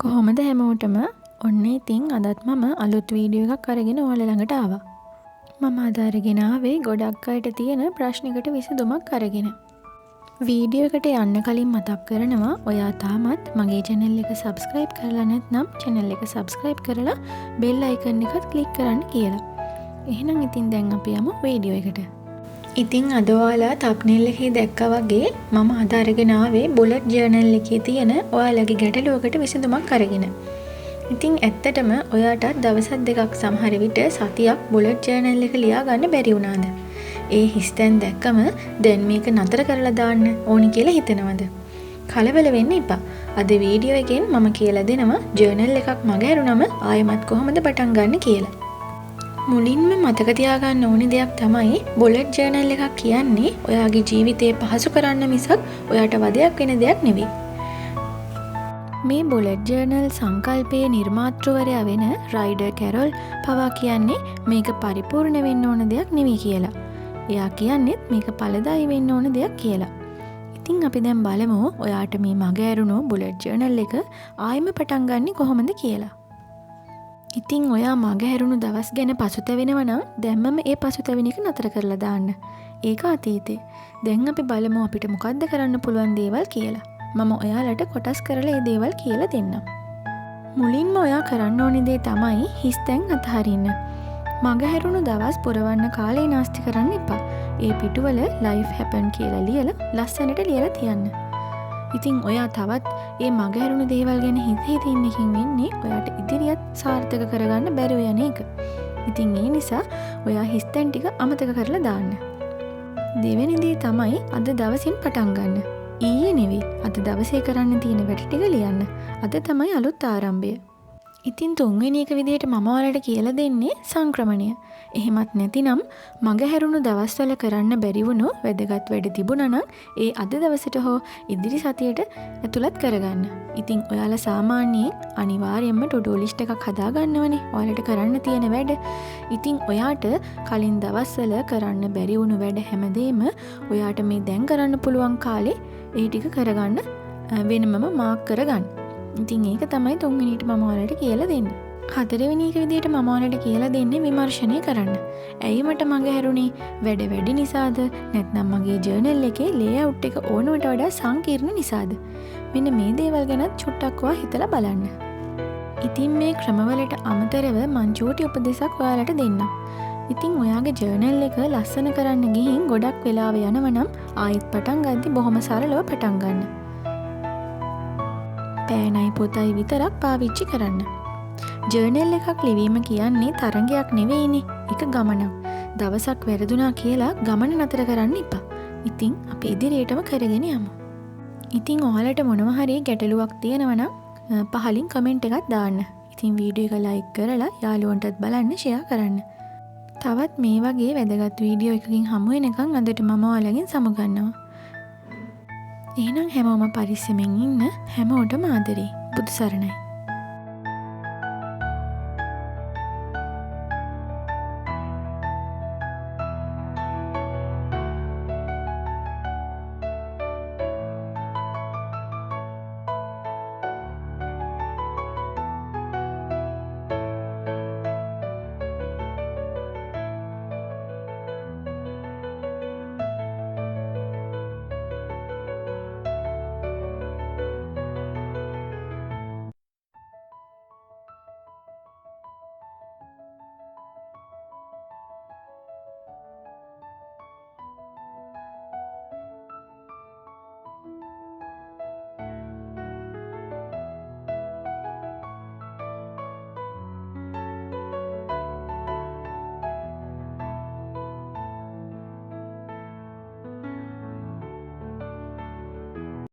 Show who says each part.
Speaker 1: කොහොමද හැමෝටම ඔන්න ඉතින් අදත් මම අලුත් වීඩියෝ එකක් අරගෙන ඔයාලා ළඟට ආවා. මම අද අරගෙන ආවේ ගොඩක් අයට තියෙන ප්‍රශ්නයකට විසඳුමක් අරගෙන. වීඩියෝ එකට යන්න කලින් මතක් කරනවා ඔයා තාමත් මගේ channel එක subscribe කරලා නැත්නම් channel එක subscribe කරලා bell icon එකත් click කරන්න කියලා. එහෙනම් ඉතින් දැන් අපි යමු වීඩියෝ එකට. ඉතින් අද ඔයාලා thumbnail එකේ දැක්කා වගේ මම අද අරගෙන ආවේ bullet journal එකේ තියෙන ඔයාලගේ ගැටලුවකට විසඳුමක් අරගෙන. ඉතින් ඇත්තටම ඔයාට දවස් දෙකක් සමහර විට සතියක් bullet journal එක ලියා ගන්න බැරි වුණාද? ඒ හිස්තැන් දැක්කම දැන් මේක නතර කරලා දාන්න ඕනි කියලා හිතනවද? කලබල වෙන්න එපා. අද වීඩියෝ එකෙන් මම කියලා දෙනවා journal එකක් මග ඇරුණම ආයෙමත් කොහොමද පටන් ගන්න කියලා. මුලින්ම මතක තියාගන්න ඕනි දෙයක් තමයි bullet journal එකක් කියන්නේ ඔයාගේ ජීවිතේ පහසු කරන්න මිසක් ඔයාට වදයක් වෙන දෙයක් නෙවෙයි. මේ bullet journal සංකල්පයේ නිර්මාතෘවරයා වෙන රයිඩර් කැරොල් පවා කියන්නේ මේක පරිපූර්ණ වෙන්න ඕන දෙයක් නෙවෙයි කියලා. එයා කියන්නේත් මේක ඵලදායී වෙන්න ඕන දෙයක් කියලා. ඉතින් අපි දැන් බලමු ඔයාට මේ මග ඇරුණු bullet journal එක ආයෙම පටන් ගන්නේ කොහොමද කියලා. ඉතින් ඔයා මග හැරුණු දවස් ගැන පසුතැවෙනවා නම් දැම්මම ඒ පසුතැවෙන එක නතර කරලා දාන්න. ඒක අතීතේ. දැන් අපි බලමු අපිට මොකද්ද කරන්න පුළුවන් දේවල් කියලා. මම ඔයාලට කොටස් කරලා ඒ දේවල් කියලා දෙන්නම්. මුලින්ම ඔයා කරන්න ඕනේ දේ තමයි හිස්තැන් අතහරින්න. මග හැරුණු දවස් පුරවන්න කාලේ නාස්ති කරන්න එපා. ඒ පිටුවල life happen කියලා ලියලා ලස්සනට ලියලා තියන්න. ඉතින් ඔයා තවත් ඒ මග හැරුණු දේවල් ගැන හිත ඉන්න එකකින් වෙන්නේ ඔයාට ඉදිරියට සාර්ථක කරගන්න බැරුව යන එක. ඉතින් ඒ නිසා ඔයා හිස්තැන් ටික අමතක කරලා දාන්න. දෙවෙනි දේ තමයි අද දවසින් පටන් ගන්න. ඊයේ නෙවෙයි අද දවසේ කරන්න තියෙන වැඩ ටික ලියන්න. අද තමයි අලුත් ආරම්භය. ඉතින් තුන්වෙනි එක විදිහට මම ඔයාලට කියලා දෙන්නේ සංක්‍රමණය. එහෙමත් නැතිනම් මග හැරුණු දවස්වල කරන්න බැරි වුණු වැදගත් වැඩ තිබුණා නම් ඒ අද දවසට හෝ ඉදිරි සතියට ඇතුළත් කරගන්න. ඉතින් ඔයාලා සාමාන්‍යයෙන් අනිවාර්යයෙන්ම to-do list එකක් හදා ගන්නවනේ ඔයාලට කරන්න තියෙන වැඩ. ඉතින් ඔයාට කලින් දවස්වල කරන්න බැරි වුණු වැඩ හැමදේම ඔයාට මේ දැන් කරන්න පුළුවන් කාලේ ඒ ටික කරගන්න වෙනමම මාක් කරගන්න. ඉතින් ඒක තමයි තුන්වෙනිට මම ඔයාලට කියලා දෙන්නේ. හතරවෙනි එක විදිහට මම ඔයාලට කියලා දෙන්නේ විමර්ශනය කරන්න. ඇයි මට මග හැරුණේ? වැඩ වැඩි නිසාද? නැත්නම් මගේ ජර්නල් එකේ ලේඅවුට් එක ඕනවට වඩා සංකීර්ණ නිසාද? මෙන්න මේ දේවල් ගැනත් චුට්ටක් හිතලා බලන්න. ඉතින් මේ ක්‍රමවලට අමතරව මං චූටි උපදෙසක් ඔයාලට දෙන්නම්. ඉතින් ඔයාගේ ජර්නල් එක ලස්සන කරන්න ගිහින් ගොඩක් වෙලාව යනවා නම් ආයෙත් පටන් ගද්දි බොහොම සරලව පටන් ගන්න. පෑනයි පොතයි විතරක් පාවිච්චි කරන්න. ජර්නල් එකක් ලිවීම කියන්නේ තරඟයක් නෙවෙයිනේ. ඒක ගමනක්. දවසක් වැරදුනා කියලා ගමන නතර කරන්න එපා. ඉතින් අපි ඉදිරියටම කරගෙන යමු. ඉතින් ඔයාලට මොනවා හරි ගැටලුවක් තියෙනවා නම් පහලින් කමෙන්ට් එකක් දාන්න. ඉතින් වීඩියෝ එක ලයික් කරලා යාළුවන්ටත් බලන්න ෂෙයා කරන්න. තවත් මේ වගේ වැදගත් වීඩියෝ එකකින් හමු වෙනකන් අදට මම ඔයාලගෙන් සමුගන්නවා. එහෙනම් හැමෝම පරිස්සමෙන් ඉන්න. හැමෝටම ආදරේ. බුදු සරණයි.